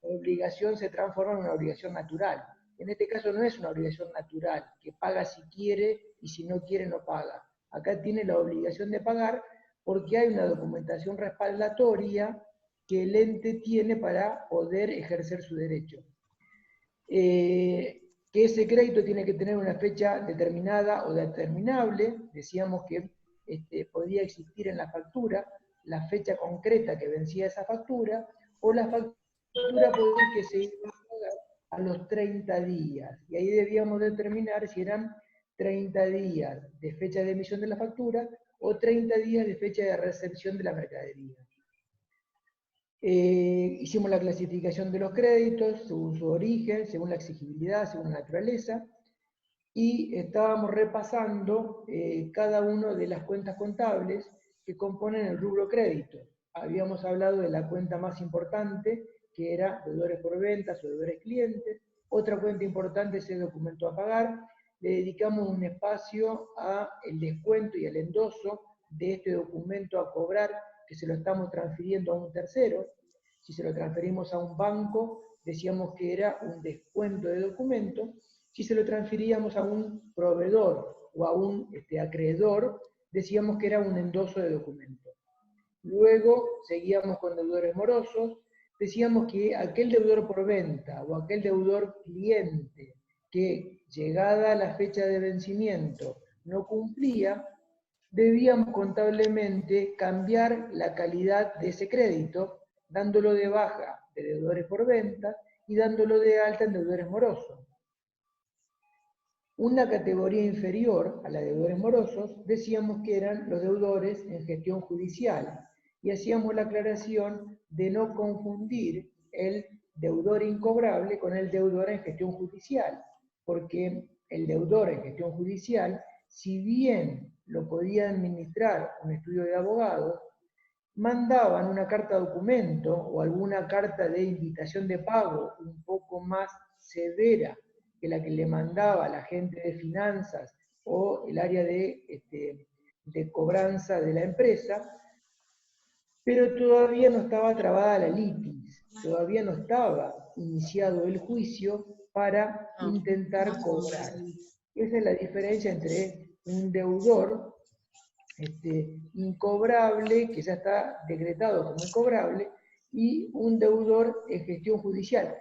obligación se transforma en una obligación natural. En este caso no es una obligación natural, que paga si quiere y si no quiere no paga. Acá tiene la obligación de pagar porque hay una documentación respaldatoria que el ente tiene para poder ejercer su derecho. Que ese crédito tiene que tener una fecha determinada o determinable, decíamos que podía existir en la factura la fecha concreta que vencía esa factura, o la factura podía que se iba a pagar a los 30 días, y ahí debíamos determinar si eran 30 días de fecha de emisión de la factura o 30 días de fecha de recepción de la mercadería. Hicimos la clasificación de los créditos según su origen, según la exigibilidad, según la naturaleza, y estábamos repasando cada una de las cuentas contables que componen el rubro crédito. Habíamos hablado de la cuenta más importante, que era deudores por ventas o deudores clientes. Otra cuenta importante es el documento a pagar. Le dedicamos un espacio al descuento y al endoso de este documento a cobrar, que se lo estamos transfiriendo a un tercero. Si se lo transferimos a un banco, decíamos que era un descuento de documento. Si se lo transferíamos a un proveedor o a un acreedor, decíamos que era un endoso de documento. Luego seguíamos con deudores morosos, decíamos que aquel deudor por venta o aquel deudor cliente que llegada la fecha de vencimiento no cumplía, debíamos contablemente cambiar la calidad de ese crédito, dándolo de baja de deudores por venta y dándolo de alta en deudores morosos. Una categoría inferior a la de deudores morosos decíamos que eran los deudores en gestión judicial, y hacíamos la aclaración de no confundir el deudor incobrable con el deudor en gestión judicial, porque el deudor en gestión judicial, si bien lo podía administrar un estudio de abogados, mandaban una carta documento o alguna carta de invitación de pago un poco más severa que la que le mandaba la gente de finanzas o el área de cobranza de la empresa, pero todavía no estaba trabada la litis, todavía no estaba iniciado el juicio para intentar cobrar. Esa es la diferencia entre un deudor incobrable, que ya está decretado como incobrable, y un deudor en gestión judicial.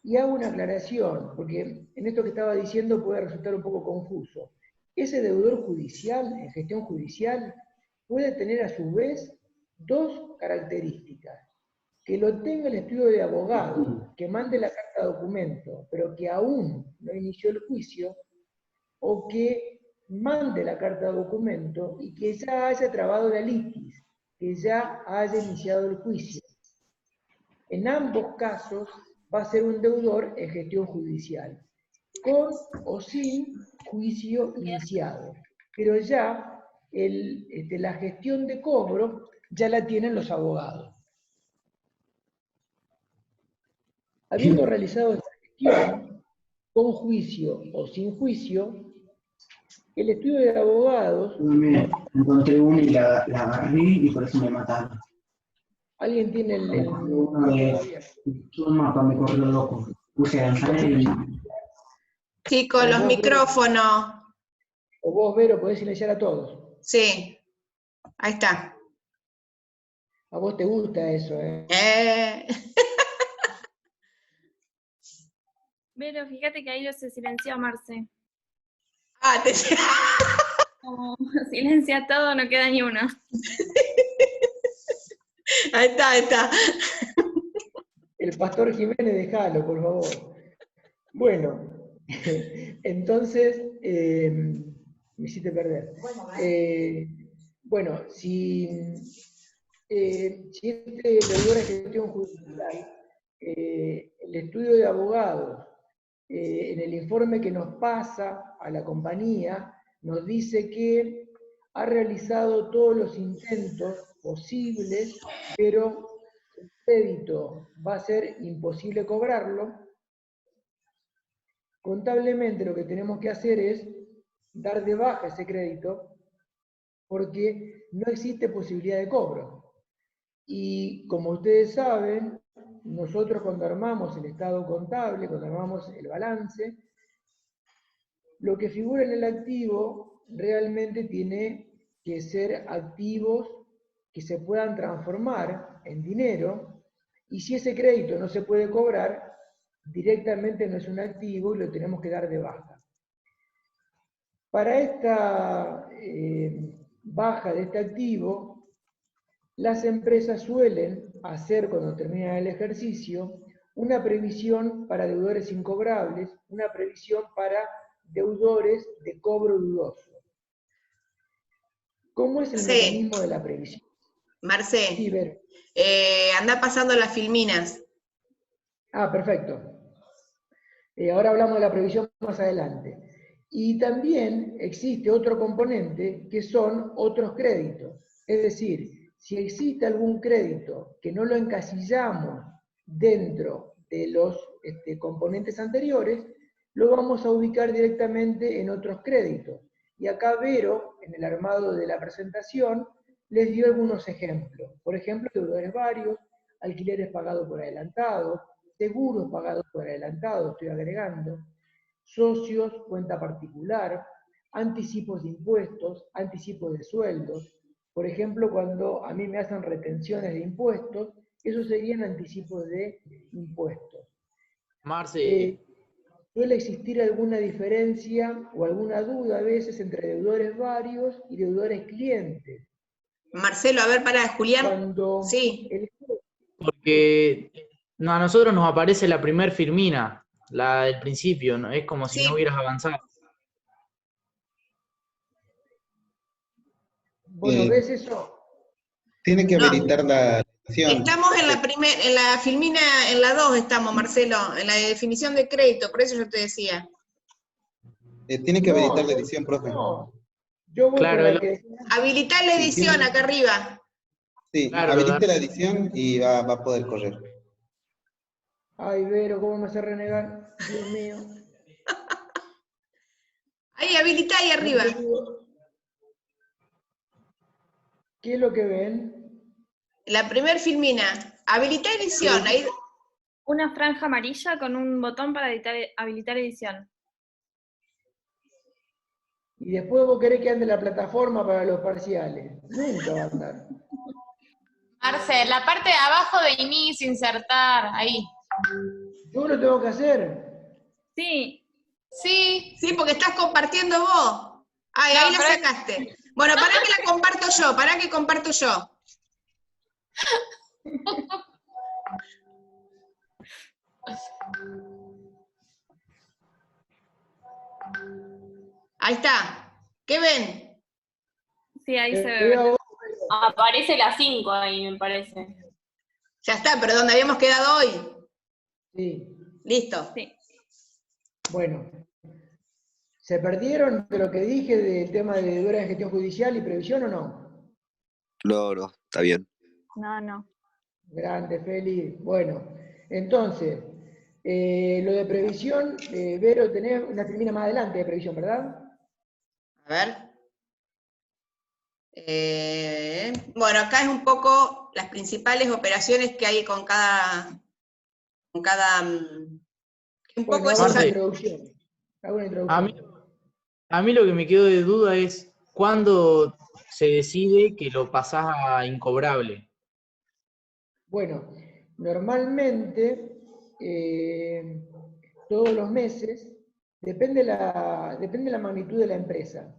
Y hago una aclaración, porque en esto que estaba diciendo puede resultar un poco confuso. Ese deudor judicial, en gestión judicial, puede tener a su vez dos características. Que lo tenga el estudio de abogado, que mande la carta documento, pero que aún no inició el juicio, o que mande la carta documento y que ya haya trabado la litis, que ya haya iniciado el juicio. En ambos casos va a ser un deudor en gestión judicial, con o sin juicio iniciado. Pero ya la gestión de cobro ya la tienen los abogados. Habiendo realizado esta gestión, con juicio o sin juicio, el estudio de abogados... Me encontré uno y la agarré y por eso me mataron. ¿Alguien tiene un mapa, me corrió loco. Puse a y... Chicos, los micrófonos. O vos, Vero, podés silenciar a todos. Sí, ahí está. A vos te gusta eso, Vero, fíjate que ahí lo se silenció a Marce. Ah, te... Como silencia todo, no queda ni uno. Ahí está, ahí está. El pastor Jiménez, dejalo, por favor. Bueno, entonces, me hiciste perder. Bueno, si este deudor en gestión judicial, el estudio de abogados, en el informe que nos pasa a la compañía, nos dice que ha realizado todos los intentos posibles, pero el crédito va a ser imposible cobrarlo. Contablemente lo que tenemos que hacer es dar de baja ese crédito porque no existe posibilidad de cobro. Y como ustedes saben, nosotros cuando armamos el estado contable, cuando armamos el balance, lo que figura en el activo realmente tiene que ser activos que se puedan transformar en dinero, y si ese crédito no se puede cobrar, directamente no es un activo y lo tenemos que dar de baja. Para esta baja de este activo, las empresas suelen hacer, cuando terminan el ejercicio, una previsión para deudores incobrables, una previsión para deudores de cobro dudoso. ¿Cómo es el mecanismo de la previsión? Marcé, Sí, Ver. anda pasando las filminas. Ah, perfecto. Ahora hablamos de la previsión más adelante. Y también existe otro componente que son otros créditos. Es decir, si existe algún crédito que no lo encasillamos dentro de los componentes anteriores, lo vamos a ubicar directamente en otros créditos. Y acá Vero, en el armado de la presentación, les dio algunos ejemplos. Por ejemplo, deudores varios, alquileres pagados por adelantado, seguros pagados por adelantado, estoy agregando, socios, cuenta particular, anticipos de impuestos, anticipos de sueldos. Por ejemplo, cuando a mí me hacen retenciones de impuestos, esos serían anticipos de impuestos. Marce, Suele existir alguna diferencia o alguna duda a veces entre deudores varios y deudores clientes. Marcelo, a ver, para Julián. Cuando Sí. porque a nosotros nos aparece la primer filmina, la del principio, ¿no? Es como si Sí. no hubieras avanzado. Bueno, ¿ves eso? Tiene que No. habilitar la definición. Estamos en la filmina, en la 2 estamos, Marcelo, en la definición de crédito, por eso yo te decía. Tiene que habilitar la edición, profe. No, yo voy Claro, por la que... Habilitar la Sí, edición tiene- acá arriba. Sí, Claro, habilite la edición y va a poder correr. Ay, Vero, ¿cómo me hace renegar? Dios mío. Ahí, habilita ahí arriba. ¿Qué es lo que ven? La primer filmina. Habilitar edición. Ahí. Una franja amarilla con un botón para habilitar edición. Y después vos querés que ande la plataforma para los parciales. Nunca va a andar. Marce, la parte de abajo de inicio, insertar, ahí. ¿Yo lo tengo que hacer? Sí, Sí. Sí, porque estás compartiendo vos. Ay, No, ahí la pero- sacaste. Bueno, pará que la comparto yo, pará que comparto yo. Ahí está. ¿Qué ven? sí, ahí se Te ve. veo a vos. Aparece la 5 ahí, me parece. Ya está, pero ¿dónde habíamos quedado hoy? Sí. Listo. Sí. Bueno. ¿Se perdieron de lo que dije del tema de deudora de gestión judicial y previsión o no? No, está bien. No. Grande, Feli. Bueno, entonces, lo de previsión, Vero, tenés una filmina más adelante de previsión, ¿verdad? A ver. Bueno, acá es un poco las principales operaciones que hay con cada un Bueno, poco hago una Marce. introducción. Hago una introducción. A mí lo que me quedó de duda es cuándo se decide que lo pasás a incobrable. Bueno, normalmente, todos los meses, depende la magnitud de la empresa.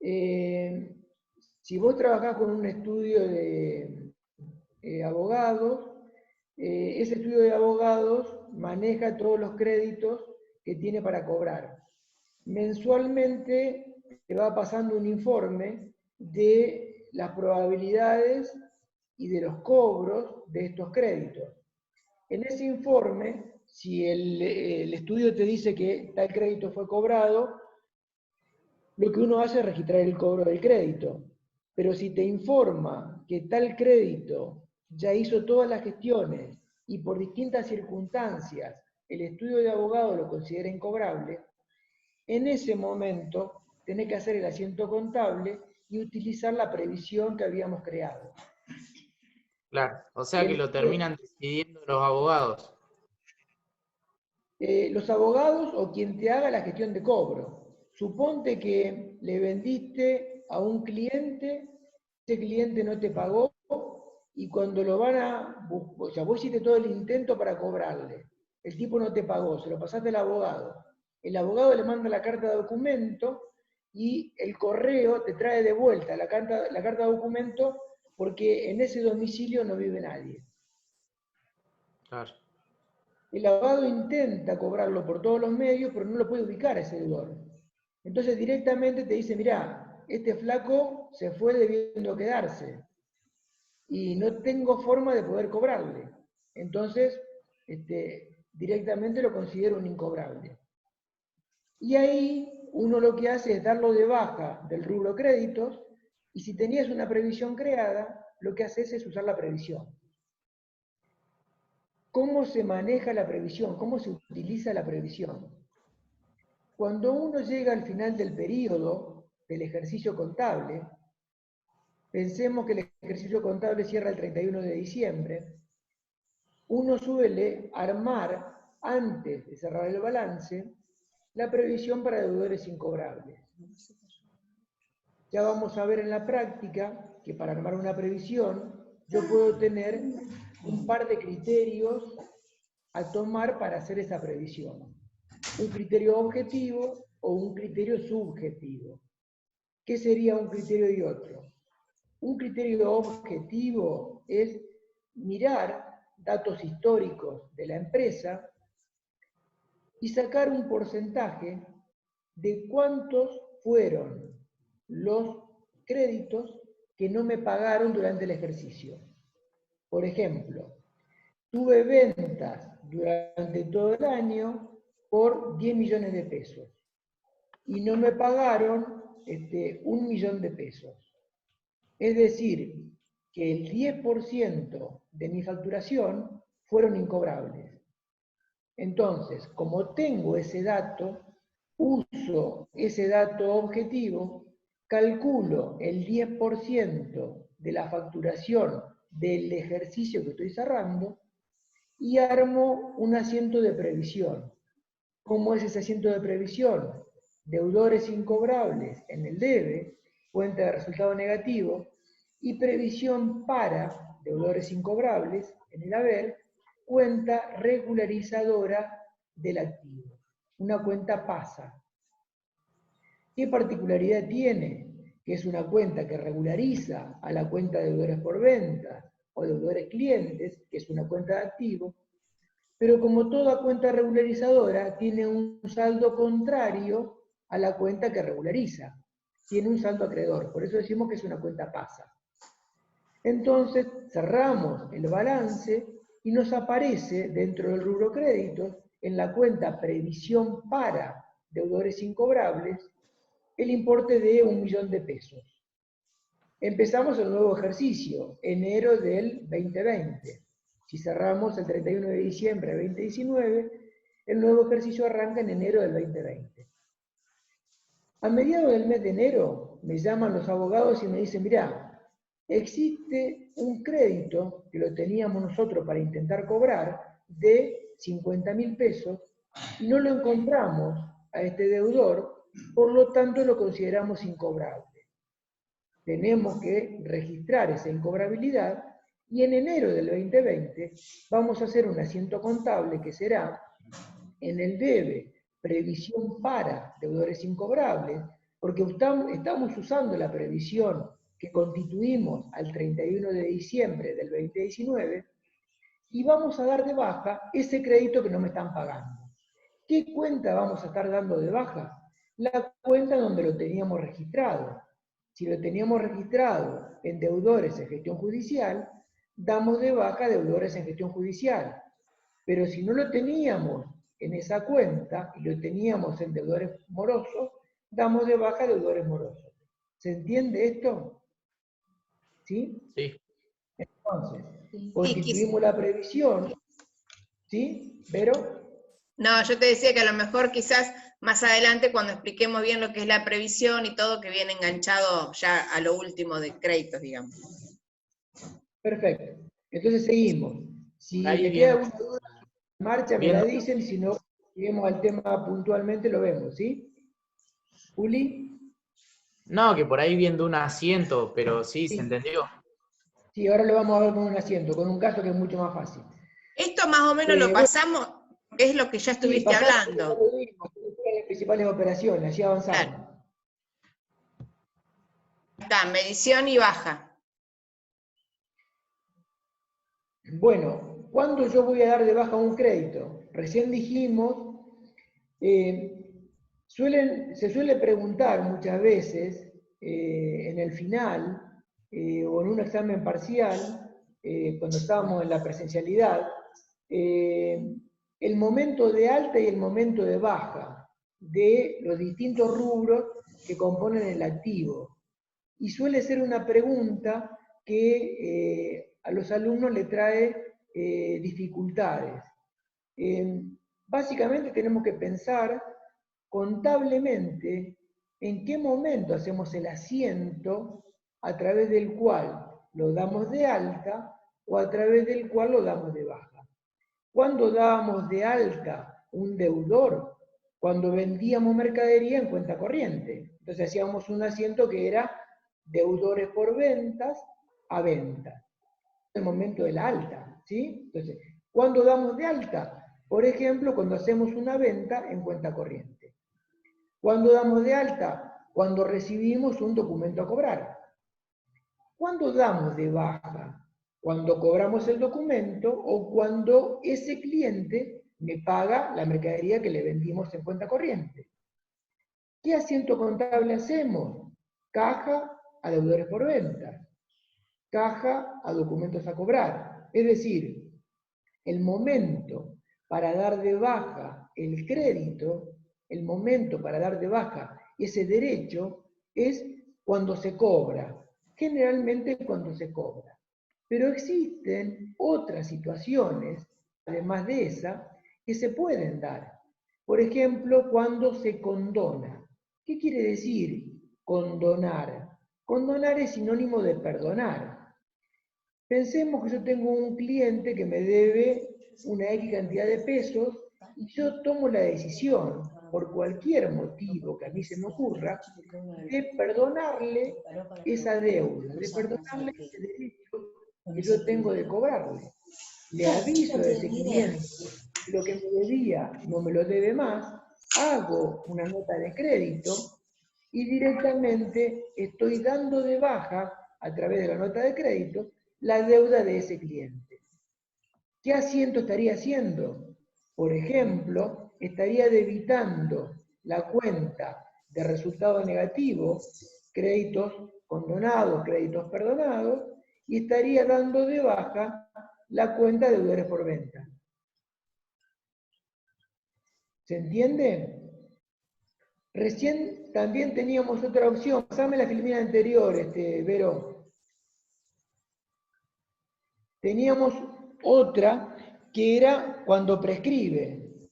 Si vos trabajás con un estudio de abogados, ese estudio de abogados maneja todos los créditos que tiene para cobrar. Mensualmente te va pasando un informe de las probabilidades y de los cobros de estos créditos. En ese informe, si el estudio te dice que tal crédito fue cobrado, lo que uno hace es registrar el cobro del crédito. Pero si te informa que tal crédito ya hizo todas las gestiones y por distintas circunstancias el estudio de abogado lo considera incobrable, en ese momento tenés que hacer el asiento contable y utilizar la previsión que habíamos creado. Claro, o sea que lo terminan decidiendo los abogados. Los abogados o quien te haga la gestión de cobro. Suponte que le vendiste a un cliente, ese cliente no te pagó, y cuando lo van a, o sea, vos hiciste todo el intento para cobrarle, el tipo no te pagó, se lo pasaste al abogado, el abogado le manda la carta de documento y el correo te trae de vuelta la carta de documento porque en ese domicilio no vive nadie. Claro. El abogado intenta cobrarlo por todos los medios, pero no lo puede ubicar a ese deudor. Entonces directamente te dice, mirá, este flaco se fue debiendo quedarse y no tengo forma de poder cobrarle. Entonces, directamente lo considero un incobrable. Y ahí uno lo que hace es darlo de baja del rubro créditos, y si tenías una previsión creada, lo que haces es usar la previsión. ¿Cómo se maneja la previsión? ¿Cómo se utiliza la previsión? Cuando uno llega al final del periodo del ejercicio contable, pensemos que el ejercicio contable cierra el 31 de diciembre, uno suele armar, antes de cerrar el balance, la previsión para deudores incobrables. Ya vamos a ver en la práctica que para armar una previsión yo puedo tener un par de criterios a tomar para hacer esa previsión. Un criterio objetivo o un criterio subjetivo. ¿Qué sería un criterio y otro? Un criterio objetivo es mirar datos históricos de la empresa y sacar un porcentaje de cuántos fueron los créditos que no me pagaron durante el ejercicio. Por ejemplo, tuve ventas durante todo el año por 10 millones de pesos y no me pagaron 1 millón de pesos. Es decir, que el 10% de mi facturación fueron incobrables. Entonces, como tengo ese dato, uso ese dato objetivo, calculo el 10% de la facturación del ejercicio que estoy cerrando y armo un asiento de previsión. ¿Cómo es ese asiento de previsión? Deudores incobrables en el debe, cuenta de resultado negativo, y previsión para deudores incobrables en el haber, cuenta regularizadora del activo. Una cuenta PASA. ¿Qué particularidad tiene? Que es una cuenta que regulariza a la cuenta de deudores por venta o deudores clientes, que es una cuenta de activo, pero como toda cuenta regularizadora tiene un saldo contrario a la cuenta que regulariza. Tiene un saldo acreedor, por eso decimos que es una cuenta PASA. Entonces cerramos el balance y nos aparece dentro del rubro créditos, en la cuenta previsión para deudores incobrables, el importe de 1 millón de pesos. Empezamos el nuevo ejercicio, enero del 2020. Si cerramos el 31 de diciembre de 2019, el nuevo ejercicio arranca en enero del 2020. A mediados del mes de enero me llaman los abogados y me dicen, mirá, existe un crédito que lo teníamos nosotros para intentar cobrar de 50.000 pesos y no lo encontramos a este deudor, por lo tanto lo consideramos incobrable. Tenemos que registrar esa incobrabilidad y en enero del 2020 vamos a hacer un asiento contable que será en el debe previsión para deudores incobrables, porque estamos usando la previsión que constituimos al 31 de diciembre del 2019 y vamos a dar de baja ese crédito que no me están pagando. ¿Qué cuenta vamos a estar dando de baja? La cuenta donde lo teníamos registrado. Si lo teníamos registrado en deudores en gestión judicial, damos de baja deudores en gestión judicial. Pero si no lo teníamos en esa cuenta y lo teníamos en deudores morosos, damos de baja deudores morosos. ¿Se entiende esto? ¿Sí? Sí. Entonces, constituimos la previsión. ¿Sí? ¿Vero? No, yo te decía que a lo mejor quizás más adelante cuando expliquemos bien lo que es la previsión y todo, que viene enganchado ya a lo último de créditos, digamos. Perfecto. Entonces seguimos. Si Ahí me queda bien. alguna duda en marcha, me la Viendo, dicen, y si no, lleguemos al tema puntualmente, lo vemos, ¿sí? Juli. no, que por ahí viendo un asiento, pero sí, se Sí. entendió. Sí, ahora lo vamos a ver con un asiento, con un caso que es mucho más fácil. Esto más o menos lo Bueno, pasamos, es lo que ya sí, estuviste pasamos hablando. por lo mismo, las principales operaciones, así avanzamos. Claro. Está, medición y baja. Bueno, ¿cuándo yo voy a dar de baja un crédito? Recién dijimos, se suele preguntar muchas veces en el final o en un examen parcial, cuando estábamos en la presencialidad, el momento de alta y el momento de baja de los distintos rubros que componen el activo. Y suele ser una pregunta que a los alumnos le trae dificultades. Básicamente tenemos que pensar contablemente en qué momento hacemos el asiento a través del cual lo damos de alta o a través del cual lo damos de baja. ¿Cuándo dábamos de alta un deudor? Cuando vendíamos mercadería en cuenta corriente. Entonces hacíamos un asiento que era deudores por ventas a venta. El momento de la alta, ¿sí? Entonces, ¿cuándo damos de alta? Por ejemplo, cuando hacemos una venta en cuenta corriente. ¿Cuándo damos de alta? Cuando recibimos un documento a cobrar. ¿Cuándo damos de baja? Cuando cobramos el documento o cuando ese cliente me paga la mercadería que le vendimos en cuenta corriente. ¿Qué asiento contable hacemos? Caja a deudores por venta, caja a documentos a cobrar. Es decir, el momento para dar de baja el crédito, el momento para dar de baja ese derecho es cuando se cobra, generalmente cuando se cobra. Pero existen otras situaciones, además de esa, que se pueden dar. Por ejemplo, cuando se condona. ¿Qué quiere decir condonar? Condonar es sinónimo de perdonar. Pensemos que yo tengo un cliente que me debe una X cantidad de pesos y yo tomo la decisión, por cualquier motivo que a mí se me ocurra, de perdonarle esa deuda, de perdonarle ese derecho que yo tengo de cobrarle. Le aviso a ese cliente que lo que me debía no me lo debe más, hago una nota de crédito y directamente estoy dando de baja, a través de la nota de crédito, la deuda de ese cliente. ¿Qué asiento estaría haciendo? Por ejemplo, estaría debitando la cuenta de resultado negativo, créditos condonados, créditos perdonados, y estaría dando de baja la cuenta de deudores por venta. ¿Se entiende? Recién también teníamos otra opción. Pasame la filmina anterior, Vero. Teníamos otra que era cuando prescribe.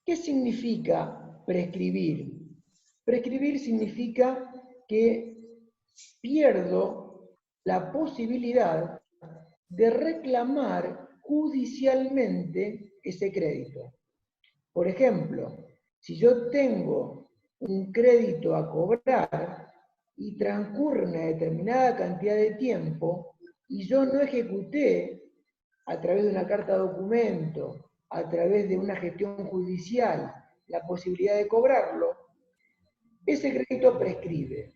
¿Qué significa prescribir? Prescribir significa que pierdo la posibilidad de reclamar judicialmente ese crédito. Por ejemplo, si yo tengo un crédito a cobrar y transcurre una determinada cantidad de tiempo y yo no ejecuté a través de una carta de documento, a través de una gestión judicial, la posibilidad de cobrarlo, ese crédito prescribe.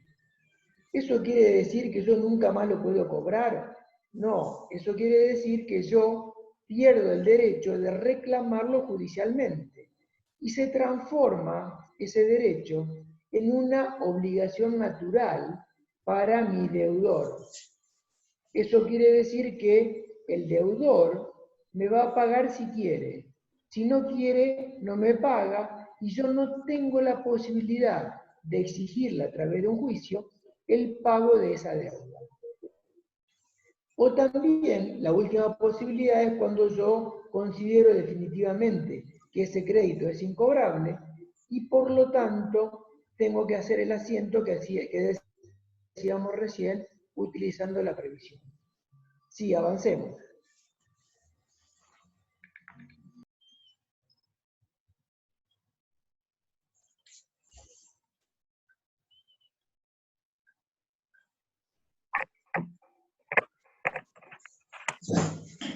¿Eso quiere decir que yo nunca más lo puedo cobrar? No, eso quiere decir que yo pierdo el derecho de reclamarlo judicialmente y se transforma ese derecho en una obligación natural para mi deudor. Eso quiere decir que el deudor me va a pagar si quiere. Si no quiere, no me paga y yo no tengo la posibilidad de exigirle a través de un juicio el pago de esa deuda. O también la última posibilidad es cuando yo considero definitivamente que ese crédito es incobrable y por lo tanto tengo que hacer el asiento que decíamos recién utilizando la previsión. Sí, avancemos.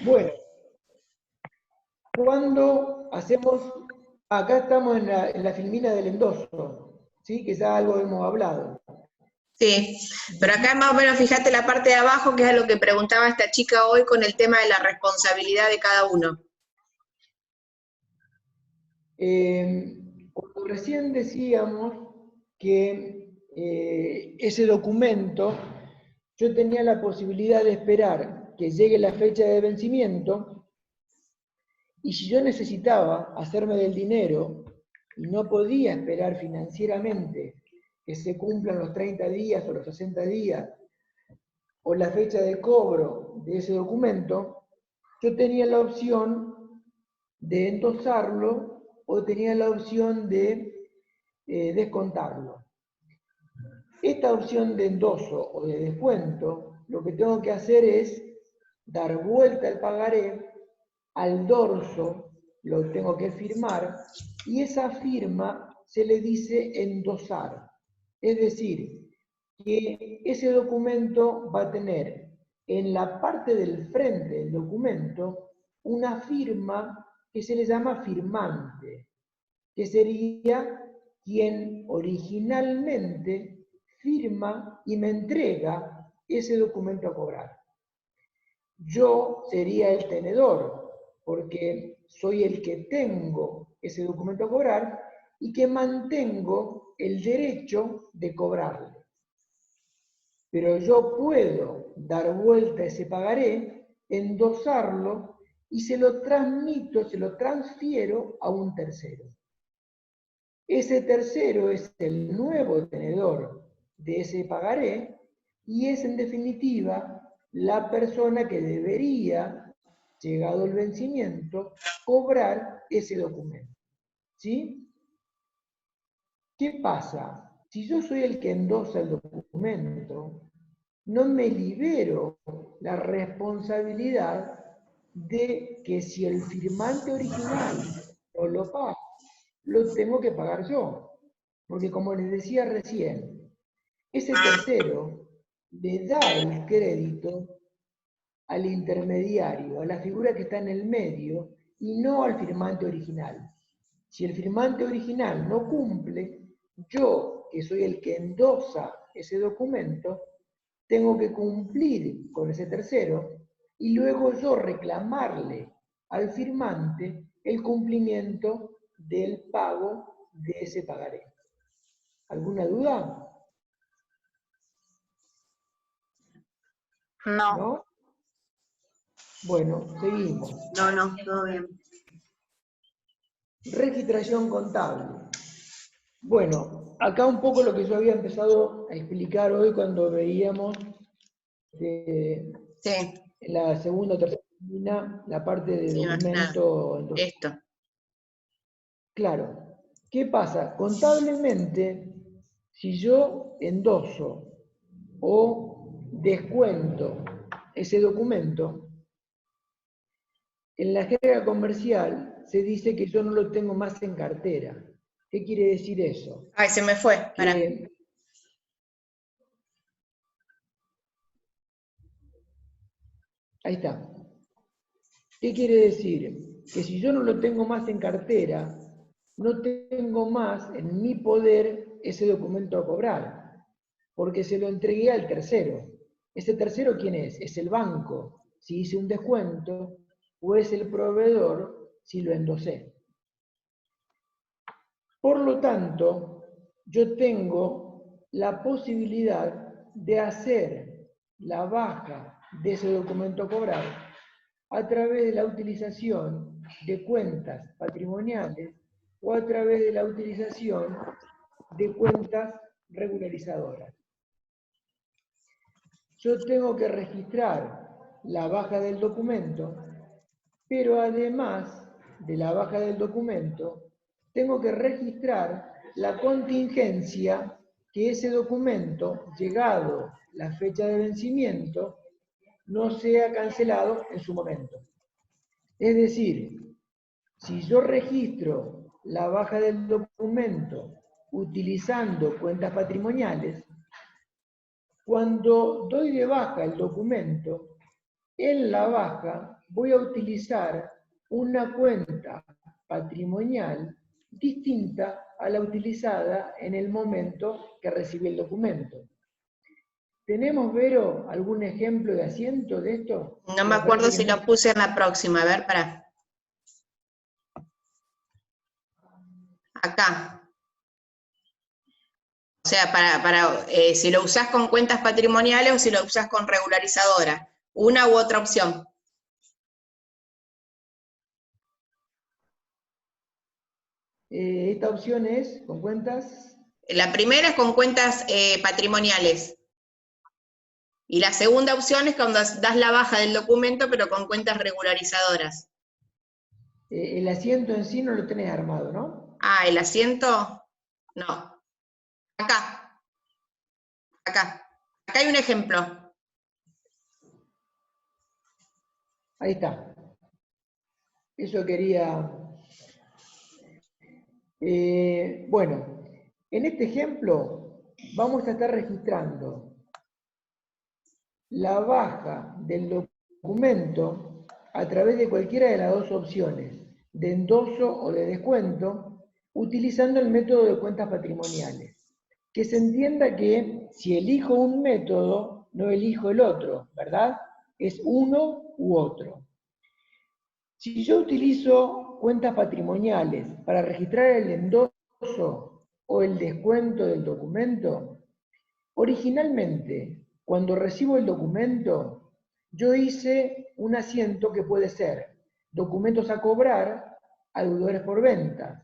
Bueno, cuando hacemos, acá estamos en la filmina del endoso, ¿sí? Que ya algo hemos hablado. Sí, pero acá más o menos fíjate la parte de abajo, que es a lo que preguntaba esta chica hoy con el tema de la responsabilidad de cada uno. Cuando recién decíamos que ese documento, yo tenía la posibilidad de esperar que llegue la fecha de vencimiento, y si yo necesitaba hacerme del dinero y no podía esperar financieramente que se cumplan los 30 días o los 60 días o la fecha de cobro de ese documento, yo tenía la opción de endosarlo o tenía la opción de descontarlo. Esta opción de endoso o de descuento, lo que tengo que hacer es dar vuelta al pagaré, al dorso lo tengo que firmar, y esa firma se le dice endosar. Es decir, que ese documento va a tener en la parte del frente del documento una firma que se le llama firmante, que sería quien originalmente firma y me entrega ese documento a cobrar. Yo sería el tenedor, porque soy el que tengo ese documento a cobrar y que mantengo el derecho de cobrarle. Pero yo puedo dar vuelta a ese pagaré, endosarlo y se lo transmito, se lo transfiero a un tercero. Ese tercero es el nuevo tenedor de ese pagaré y es en definitiva la persona que debería, llegado el vencimiento, cobrar ese documento. ¿Sí? ¿Qué pasa? Si yo soy el que endosa el documento, no me libero la responsabilidad de que si el firmante original no lo paga, lo tengo que pagar yo. Porque como les decía recién, ese tercero le da el crédito al intermediario, a la figura que está en el medio, y no al firmante original. Si el firmante original no cumple, yo, que soy el que endosa ese documento, tengo que cumplir con ese tercero y luego yo reclamarle al firmante el cumplimiento del pago de ese pagaré. ¿Alguna duda? No. ¿No? Bueno, seguimos. No, todo bien. Registración contable. Bueno, acá un poco lo que yo había empezado a explicar hoy cuando veíamos en la segunda o tercera línea la parte de documento. Esto. Claro. ¿Qué pasa? Contablemente, si yo endoso o descuento ese documento, en la jerga comercial se dice que yo no lo tengo más en cartera. ¿Qué quiere decir eso? Ay, se me fue. Pará. Ahí está. ¿Qué quiere decir? Que si yo no lo tengo más en cartera, no tengo más en mi poder ese documento a cobrar, porque se lo entregué al tercero. ¿Ese tercero quién es? Es el banco, si hice un descuento, o es el proveedor, si lo endosé. Por lo tanto, yo tengo la posibilidad de hacer la baja de ese documento a cobrar a través de la utilización de cuentas patrimoniales o a través de la utilización de cuentas regularizadoras. Yo tengo que registrar la baja del documento, pero además de la baja del documento, tengo que registrar la contingencia que ese documento, llegado la fecha de vencimiento, no sea cancelado en su momento. Es decir, si yo registro la baja del documento utilizando cuentas patrimoniales, cuando doy de baja el documento, en la baja voy a utilizar una cuenta patrimonial distinta a la utilizada en el momento que recibí el documento. ¿Tenemos, Vero, algún ejemplo de asiento de esto? No me acuerdo si lo puse en la próxima, a ver, pará. Acá. O sea, si lo usás con cuentas patrimoniales o si lo usás con regularizadora. Una u otra opción. Esta opción es con cuentas. La primera es con cuentas patrimoniales. Y la segunda opción es cuando das la baja del documento, pero con cuentas regularizadoras. El asiento en sí no lo tenés armado, ¿no? Ah, el asiento, no. Acá. Acá. Acá hay un ejemplo. Ahí está. Eso quería... bueno, en este ejemplo vamos a estar registrando la baja del documento a través de cualquiera de las dos opciones, de endoso o de descuento, utilizando el método de cuentas patrimoniales. Que se entienda que si elijo un método, no elijo el otro, ¿verdad? Es uno u otro. Si yo utilizo cuentas patrimoniales para registrar el endoso o el descuento del documento, originalmente, cuando recibo el documento, yo hice un asiento que puede ser documentos a cobrar a deudores por ventas.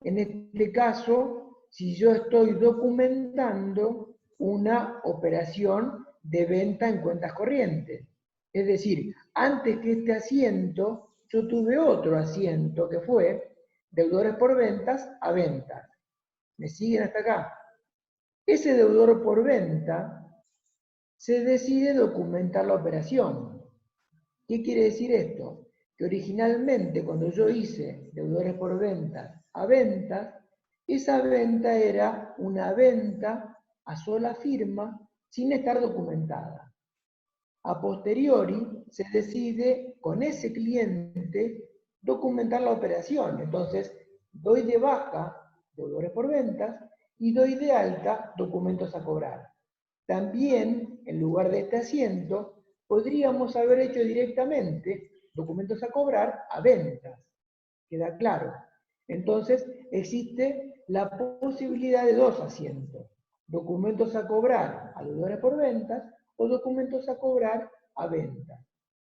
En este caso, si yo estoy documentando una operación de venta en cuentas corrientes. Es decir, antes que este asiento, yo tuve otro asiento que fue deudores por ventas a ventas. ¿Me siguen hasta acá? Ese deudor por venta se decide documentar la operación. ¿Qué quiere decir esto? Que originalmente cuando yo hice deudores por ventas a ventas, esa venta era una venta a sola firma sin estar documentada. A posteriori se decide con ese cliente documentar la operación. Entonces, doy de baja deudores por ventas y doy de alta documentos a cobrar. También, en lugar de este asiento, podríamos haber hecho directamente documentos a cobrar a ventas. ¿Queda claro? Entonces, existe la posibilidad de dos asientos. Documentos a cobrar a deudores por ventas o documentos a cobrar a ventas.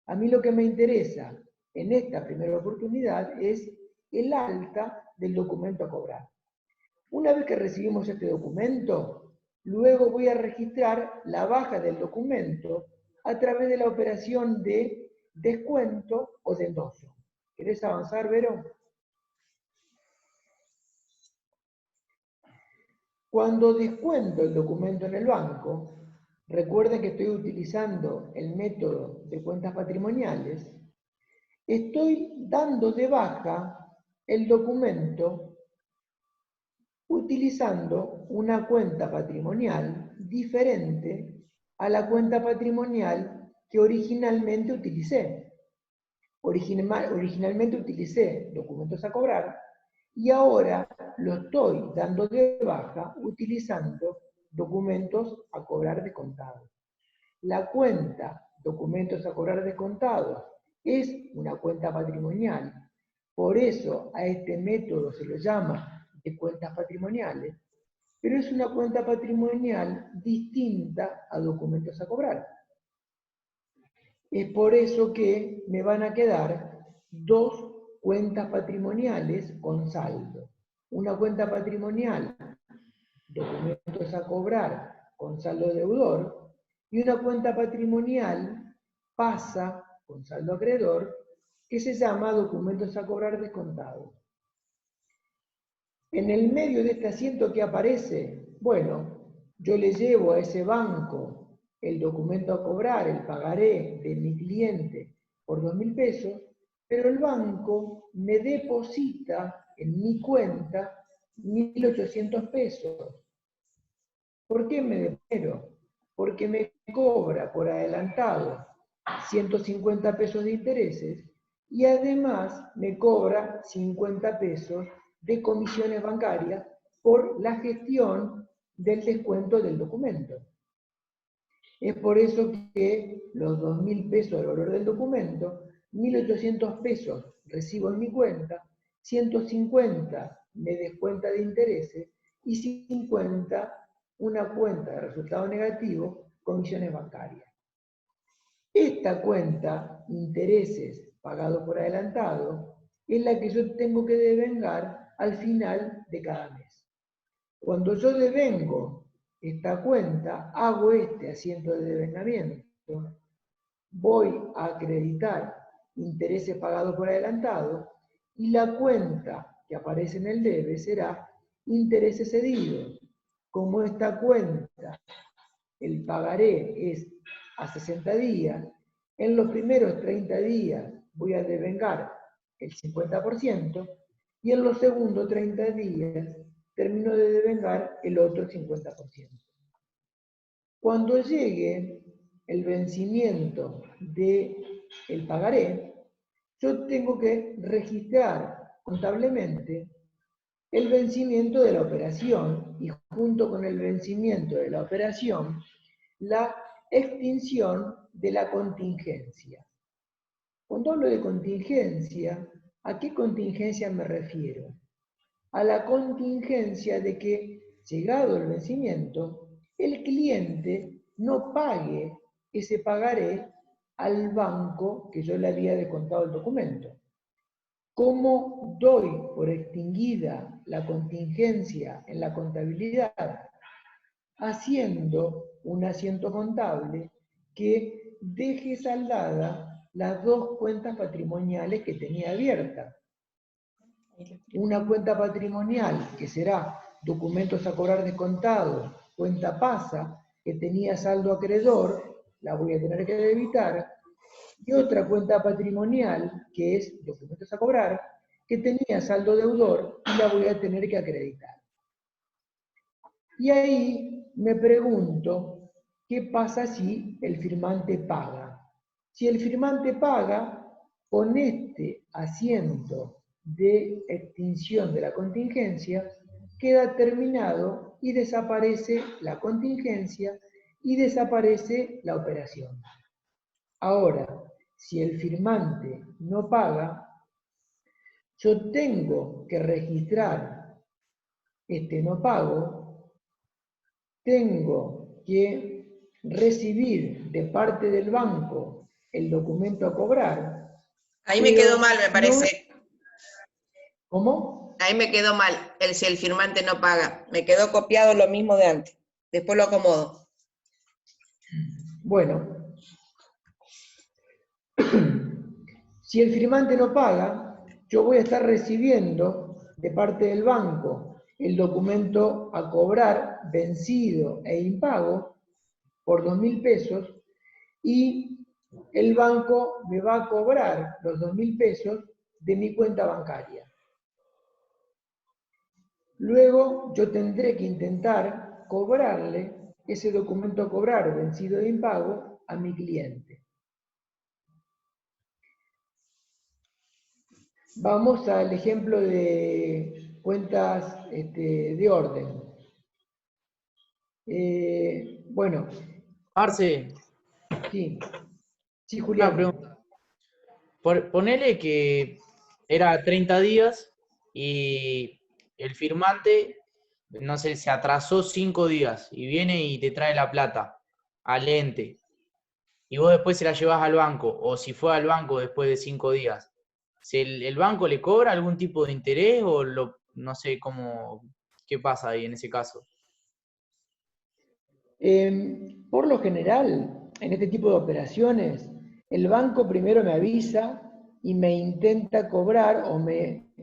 A mí lo que me interesa en esta primera oportunidad es el alta del documento a cobrar. Una vez que recibimos este documento, luego voy a registrar la baja del documento a través de la operación de descuento o de endoso. ¿Querés avanzar, Vero? Cuando descuento el documento en el banco, recuerden que estoy utilizando el método de cuentas patrimoniales, estoy dando de baja el documento utilizando una cuenta patrimonial diferente a la cuenta patrimonial que originalmente utilicé. Originalmente utilicé documentos a cobrar y ahora lo estoy dando de baja utilizando documentos a cobrar descontados. La cuenta documentos a cobrar descontados es una cuenta patrimonial. Por eso a este método se lo llama de cuentas patrimoniales, pero es una cuenta patrimonial distinta a documentos a cobrar. Es por eso que me van a quedar dos cuentas patrimoniales con saldo. Una cuenta patrimonial, documentos a cobrar con saldo deudor, y una cuenta patrimonial pasa con saldo acreedor, que se llama documentos a cobrar descontados. En el medio de este asiento que aparece, bueno, yo le llevo a ese banco el documento a cobrar, el pagaré de mi cliente por 2.000 pesos, pero el banco me deposita en mi cuenta 1.800 pesos. ¿Por qué me deposita? Porque me cobra por adelantado 150 pesos de intereses y además me cobra 50 pesos de comisiones bancarias por la gestión del descuento del documento. Es por eso que los 2.000 pesos del valor del documento, 1.800 pesos recibo en mi cuenta, 150 me descuenta de intereses y 50 una cuenta de resultado negativo, comisiones bancarias. Esta cuenta, intereses pagados por adelantado, es la que yo tengo que devengar al final de cada mes. Cuando yo devengo esta cuenta, hago este asiento de devengamiento, voy a acreditar intereses pagados por adelantado y la cuenta que aparece en el debe será intereses cedidos. Como esta cuenta, el pagaré es a 60 días, en los primeros 30 días voy a devengar el 50% y en los segundos 30 días termino de devengar el otro 50%. Cuando llegue el vencimiento del pagaré, yo tengo que registrar contablemente el vencimiento de la operación y junto con el vencimiento de la operación, la extinción de la contingencia. Cuando hablo de contingencia, ¿a qué contingencia me refiero? A la contingencia de que, llegado el vencimiento, el cliente no pague ese pagaré al banco que yo le había descontado el documento. ¿Cómo doy por extinguida la contingencia en la contabilidad? Haciendo un asiento contable que deje saldada las dos cuentas patrimoniales que tenía abiertas. Una cuenta patrimonial que será documentos a cobrar descontados, cuenta PASA, que tenía saldo acreedor, la voy a tener que debitar, y otra cuenta patrimonial, que es documentos a cobrar, que tenía saldo deudor y la voy a tener que acreditar. Y ahí me pregunto, ¿qué pasa si el firmante paga? Si el firmante paga, con este asiento de extinción de la contingencia, queda terminado y desaparece la contingencia y desaparece la operación. Ahora, si el firmante no paga, yo tengo que registrar este no pago, tengo que recibir de parte del banco el documento a cobrar. Ahí me quedó mal, me parece. ¿Cómo? Ahí me quedó mal, si el firmante no paga. Me quedó copiado lo mismo de antes. Después lo acomodo. Bueno. Si el firmante no paga, yo voy a estar recibiendo de parte del banco el documento a cobrar vencido e impago por 2.000 pesos y el banco me va a cobrar los 2.000 pesos de mi cuenta bancaria. Luego yo tendré que intentar cobrarle ese documento a cobrar vencido e impago a mi cliente. Vamos al ejemplo de cuentas de orden. Bueno. Marce. Sí. Sí, Julián. Una pregunta. Ponele que era 30 días y el firmante, no sé, se atrasó 5 días y viene y te trae la plata al ente. Y vos después se la llevas al banco, o si fue al banco después de 5 días. ¿El banco le cobra algún tipo de interés o no sé qué pasa ahí en ese caso? Por lo general, en este tipo de operaciones, el banco primero me avisa y me intenta cobrar o me